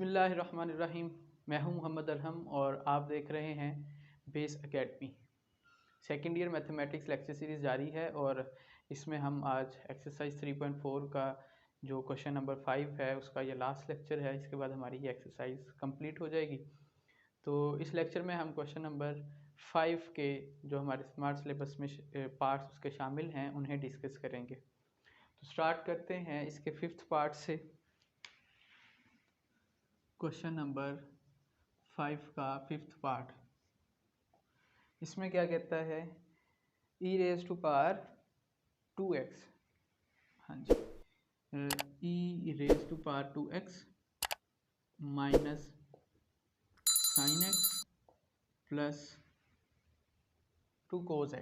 बिस्मिल्लाहिर्रहमानिर्रहीम। मैं हूं मोहम्मद अलहम और आप देख रहे हैं base academy. Second year mathematics lecture series जारी है और इसमें हम आज एक्सरसाइज 3.4 का जो क्वेश्चन नंबर 5 है उसका ये लास्ट लेक्चर है। इसके बाद हमारी ये एक्सरसाइज कंप्लीट हो जाएगी। तो इस लेक्चर में हम क्वेश्चन नंबर 5 के जो हमारे स्मार्ट सिलेबस में पार्ट्स उसके शामिल हैं उन्हें डिस्कस करेंगे। तो स्टार्ट करते हैं इसके 5th पार्ट से। क्वेश्चन नंबर 5 का 5th पार्ट, इसमें क्या कहता है, e raise to power 2x। हाँ जी, e raise to power 2x minus sine x plus 2 cos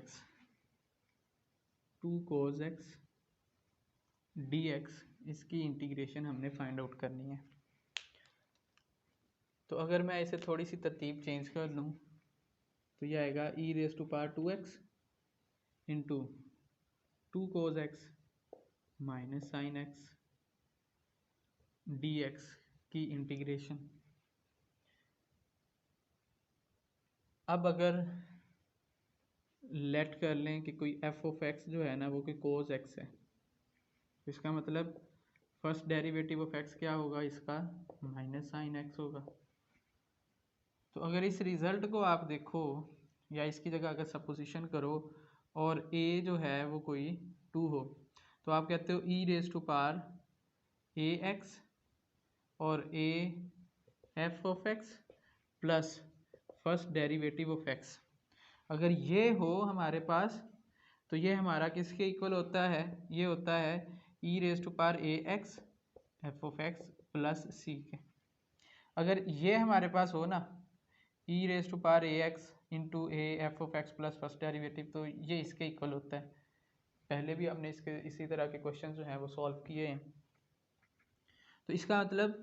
x dx, इसकी इंटीग्रेशन हमने फाइंड आउट करनी है। तो अगर मैं इसे थोड़ी सी तरतीब चेंज कर लूँ तो यह आएगा e raise to power 2x into 2 cos x minus sine x dx की इंटीग्रेशन। अब अगर लेट कर लें कि कोई f ऑफ x जो है ना वो कोई cos x है, तो इसका मतलब फर्स्ट डेरिवेटिव ऑफ x क्या होगा, इसका माइनस साइन x होगा। तो अगर इस रिज़ल्ट को आप देखो या इसकी जगह अगर सपोजिशन करो और a जो है वो कोई 2 हो, तो आप कहते हो e raise to power ax और a f of x plus first derivative of x। अगर ये हो हमारे पास तो ये हमारा किसके इक्वल होता है, ये होता है e raise to power ax f of x plus c के। अगर ये हमारे पास हो ना e raise to power ax into a f of x plus first derivative, तो ये इसके इक्वल होता है। पहले भी हमने इसके इसी तरह के क्वेश्चन जो हैं वो सॉल्व किए हैं। तो इसका मतलब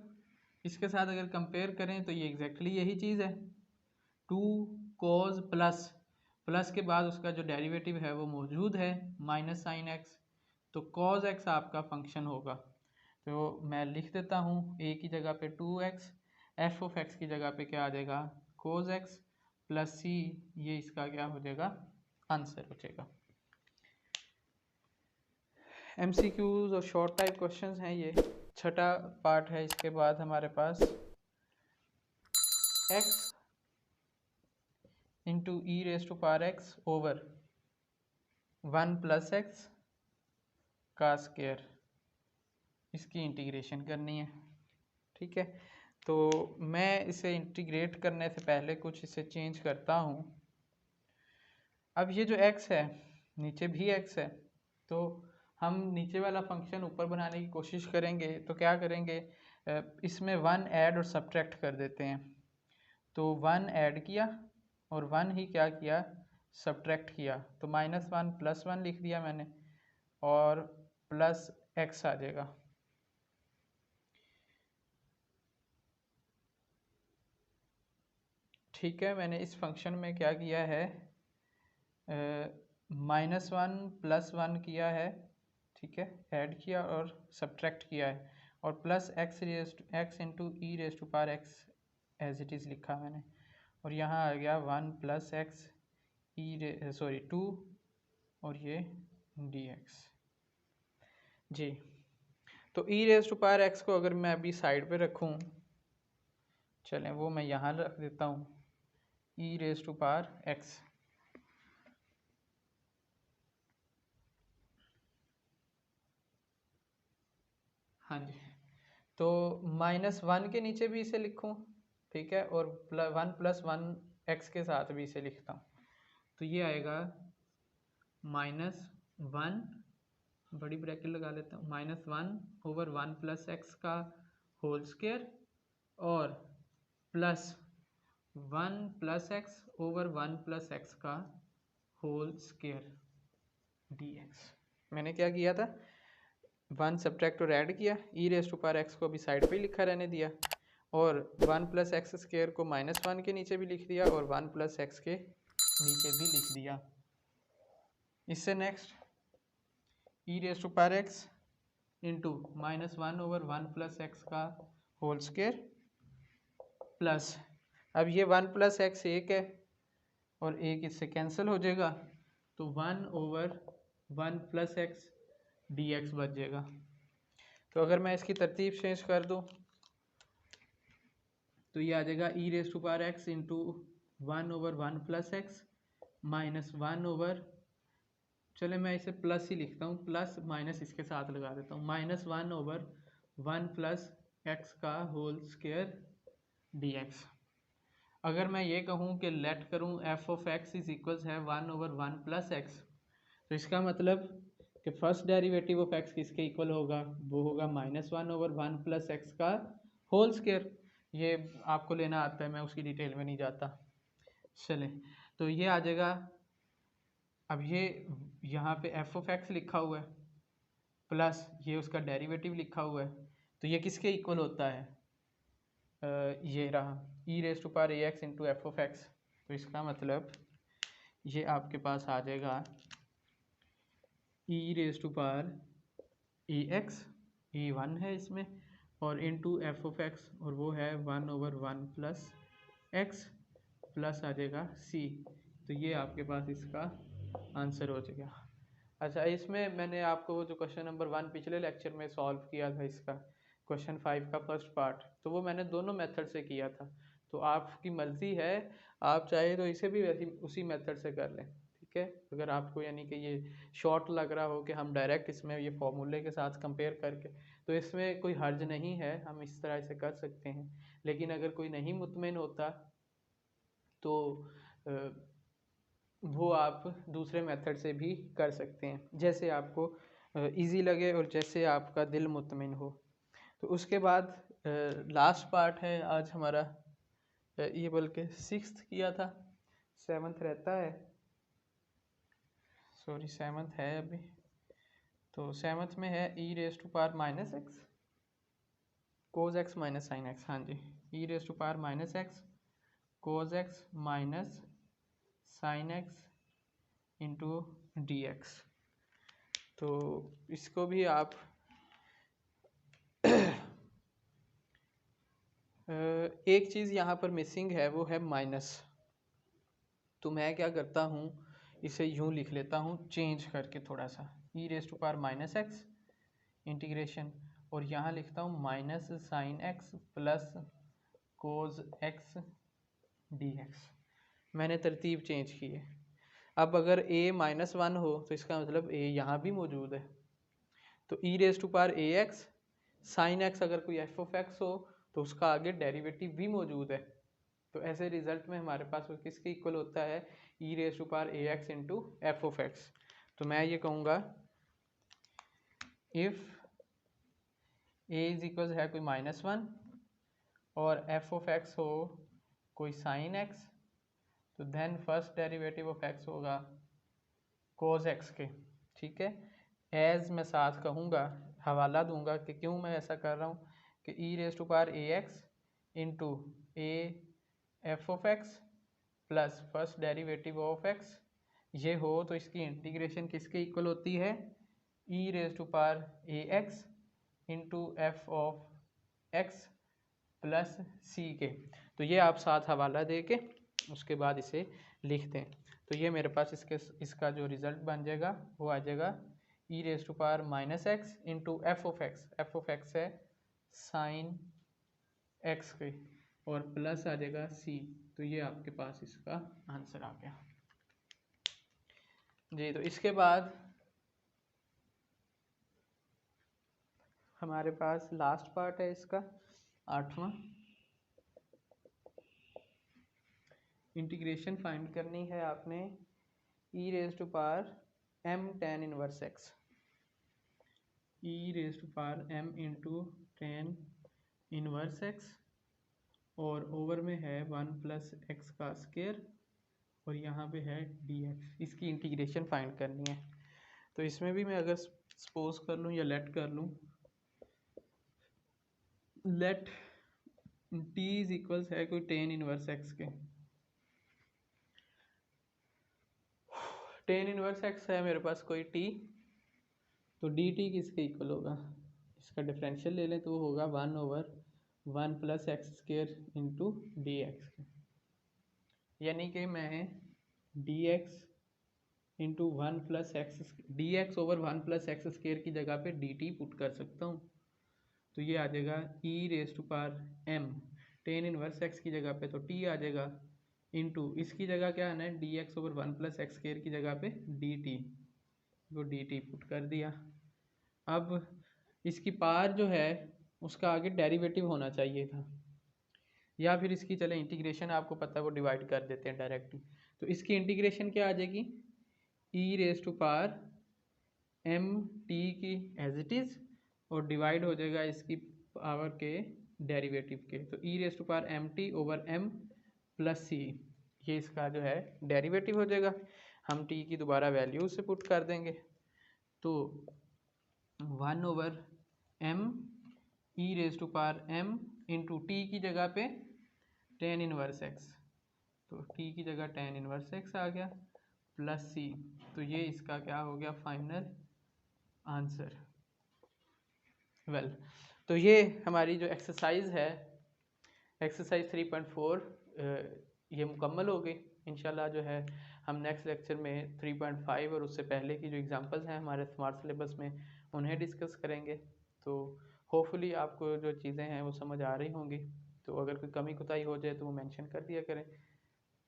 इसके साथ अगर कंपेयर करें तो ये एग्जैक्टली यही चीज़ है। 2 cos प्लस के बाद उसका जो डेरिवेटिव है वो मौजूद है माइनस साइन x, तो cos x आपका फंक्शन होगा। तो मैं लिख देता हूँ a की जगह पे 2x, f ऑफ x की जगह पे क्या आ जाएगा cos x प्लस c, ये इसका क्या हो जाएगा, आंसर हो जाएगा। MCQs और शॉर्ट टाइप क्वेश्चंस हैं ये, छठा पार्ट है। इसके बाद हमारे पास x into e raise to power x over 1 plus x का स्क्वायर, इसकी इंटीग्रेशन करनी है। ठीक है, तो मैं इसे इंटीग्रेट करने से पहले कुछ इसे चेंज करता हूँ। अब ये जो x है, नीचे भी x है, तो हम नीचे वाला फंक्शन ऊपर बनाने की कोशिश करेंगे। तो क्या करेंगे, इसमें 1 ऐड और सब्ट्रैक्ट कर देते हैं। तो 1 ऐड किया और 1 ही क्या किया, सब्ट्रैक्ट किया। तो -1 + 1 लिख दिया मैंने और प्लस x आ जाएगा। ठीक है, मैंने इस फंक्शन में क्या किया है, -1 + 1 किया है। ठीक है, ऐड किया और सब्ट्रैक्ट किया है और plus x into e raise to power x as it is लिखा मैंने। और यहाँ आ गया 1 + x 2 और ये dx जी। तो e raise to power x को अगर मैं अभी साइड पे रखूँ, चलें वो मैं यहाँ रख देता हूँ, e raise to power x। हाँ जी, तो -1 के नीचे भी इसे लिखूँ, ठीक है, और 1 + 1 x के साथ भी इसे लिखता हूँ। तो ये आएगा -1, बड़ी ब्रैकेट लगा लेता हूँ, -1 ओवर 1 + x का होल स्क्वायर और प्लस 1 + x ओवर 1 + x का होल स्क्वायर dx। मैंने क्या किया था, 1 सब्ट्रैक्ट और ऐड किया, e raise to power x को अभी साइड पे ही लिखा रहने दिया और 1 + x² को -1 के नीचे भी लिख दिया और 1 + x के नीचे भी लिख दिया। इससे next e raise to power x into -1 over 1 + x का होल स्क्वायर प्लस, अब ये 1 प्लस एक्स एक है और एक इससे कैंसिल हो जाएगा, तो 1/1 प्लस एक्स डी एक्स बच जाएगा। तो अगर मैं इसकी तरतीब चेंज कर दूँ तो ये आ जाएगा e raise to power x into 1/1 plus x minus 1 चले मैं इसे प्लस ही लिखता हूँ, प्लस माइनस इसके साथ लगा देता हूँ, -1/1 प्लस एक्स का होल स्क्वायर डी एक्स। अगर मैं ये कहूँ कि लेट करूँ F of x is equals है 1/1 प्लस एक्स, तो इसका मतलब कि फर्स्ट डेरिवेटिव ऑफ एक्स किसके इक्वल होगा, वो होगा -1/1 प्लस एक्स का होल स्क्वायर। ये आपको लेना आता है, मैं उसकी डिटेल में नहीं जाता। चले तो ये आ जाएगा, अब ये यहाँ पे एफ ऑफ एक्स लिखा हुआ है प्लस ये उसका डेरिवेटिव लिखा हुआ है, तो ये किसके इक्वल होता है, ये रहा e raise to power a x into f of x. तो इसका मतलब ये आपके पास आ जाएगा e raise to power a x, a 1 है इसमें, और इंटू एफ ऑफ एक्स, और वो है 1/1 प्लस एक्स प्लस आ जाएगा सी। तो ये आपके पास इसका आंसर हो जाएगा। अच्छा, इसमें मैंने आपको वो जो क्वेश्चन नंबर 1 पिछले लेक्चर में सॉल्व किया था, इसका क्वेश्चन 5 का फर्स्ट पार्ट, तो वो मैंने दोनों मेथड से किया था। तो आपकी मर्ज़ी है, आप चाहे तो इसे भी वैसी उसी मेथड से कर लें, ठीक है। अगर आपको यानी कि ये शॉर्ट लग रहा हो कि हम डायरेक्ट इसमें ये फॉर्मूले के साथ कंपेयर करके, तो इसमें कोई हर्ज नहीं है, हम इस तरह से कर सकते हैं। लेकिन अगर कोई नहीं मुतमिन होता तो वो आप दूसरे मेथड से भी कर सकते हैं, जैसे आपको इजी लगे और जैसे आपका दिल मुतमिन हो। तो उसके बाद लास्ट पार्ट है आज हमारा, ये बल्कि 6th किया था, 7th रहता है, सॉरी 7th है अभी। तो 7th में है e raise to power minus x cos x minus sine x, हाँ जी, e raise to power minus x cos x minus sine x into d x. तो इसको भी आप एक चीज़ यहाँ पर मिसिंग है, वो है माइनस। तो मैं क्या करता हूँ, इसे यूँ लिख लेता हूँ चेंज करके थोड़ा सा, e raise to power minus x integration, और यहाँ लिखता हूँ minus sine x plus cos x d x. मैंने तरतीब चेंज की है। अब अगर a -1 हो तो इसका मतलब a यहाँ भी मौजूद है, तो e raise to power a x sine x, अगर कोई एफ ऑफ एक्स हो तो उसका आगे डेरिवेटिव भी मौजूद है। तो ऐसे रिजल्ट में हमारे पास वो किसके इक्वल होता है, e raise to power a x into f of x. तो मैं ये कहूँगा इफ़ ए इज इक्वल है कोई -1 और एफ ऑफ एक्स हो कोई साइन एक्स, तो then first derivative of x होगा कोस एक्स के, ठीक है। एज मैं साथ कहूँगा, हवाला दूंगा कि क्यों मैं ऐसा कर रहा हूँ, कि e raise to power a x into a f of x plus first derivative of x ये हो, तो इसकी इंटीग्रेशन किसके इक्वल होती है, e raise to power a x into f of x plus c के। तो ये आप साथ हवाला दे के उसके बाद इसे लिख दें। तो ये मेरे पास इसका जो रिज़ल्ट बन जाएगा वो आ जाएगा e raise to power minus x into f of x है साइन एक्स के, और प्लस आ जाएगा सी। तो ये आपके पास इसका आंसर आ गया जी। तो इसके बाद हमारे पास लास्ट पार्ट है इसका 8वां, इंटीग्रेशन फाइंड करनी है आपने e raise to power m tan inverse x, e raise to power m into tan inverse x, और ओवर में है 1 प्लस एक्स का स्क्वायर, और यहाँ पे है डी एक्स। इसकी इंटीग्रेशन फाइंड करनी है। तो इसमें भी मैं अगर सपोज कर लूँ या लेट कर लूँ, लेट टी इज इक्वल्स है कोई टेन इनवर्स एक्स के, टेन इनवर्स एक्स है मेरे पास कोई टी, तो डी टी किसके इक्वल होगा, इसका डिफरेंशियल ले लें तो वो होगा 1/√2 1 + x² इंटू डी एक्स, यानी कि मैं dx into 1 + x, dx over 1 + x² की जगह पे dt पुट कर सकता हूँ। तो ये आ जाएगा e⁻m, tan इनवर्स x की जगह पे तो t आ जाएगा, इंटू इसकी जगह क्या आना है, dx ओवर 1 + x² की जगह पे dt, वो dt पुट कर दिया। अब इसकी पार जो है उसका आगे डेरिवेटिव होना चाहिए था, या फिर इसकी चले इंटीग्रेशन आपको पता है वो डिवाइड कर देते हैं डायरेक्टली। तो इसकी इंटीग्रेशन क्या आ जाएगी, e⁻m t की एज इट इज़, और डिवाइड हो जाएगा इसकी पावर के डेरिवेटिव के, तो e⁻m t over m + c, ये इसका जो है डेरिवेटिव हो जाएगा। हम t की दोबारा वैल्यू से पुट कर देंगे, तो 1/m e⁻m इंटू टी की जगह पे tan इनवर्स x, तो t की जगह tan इनवर्स x आ गया, प्लस c, तो ये इसका क्या हो गया फाइनल आंसर। वेल, तो ये हमारी जो एक्सरसाइज है, एक्सरसाइज 3.4 ये मुकम्मल हो गई। इंशाल्लाह जो है हम नेक्स्ट लेक्चर में 3.5 और उससे पहले की जो एग्जांपल्स हैं हमारे स्मार्ट सिलेबस में उन्हें डिस्कस करेंगे। तो होपफुली आपको जो चीज़ें हैं वो समझ आ रही होंगी, तो अगर कोई कमी कोताही हो जाए तो वो मेंशन कर दिया करें।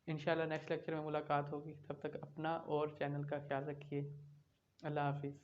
इंशाल्लाह नेक्स्ट लेक्चर में मुलाकात होगी, तब तक अपना और चैनल का ख्याल रखिए। अल्लाह हाफिज़।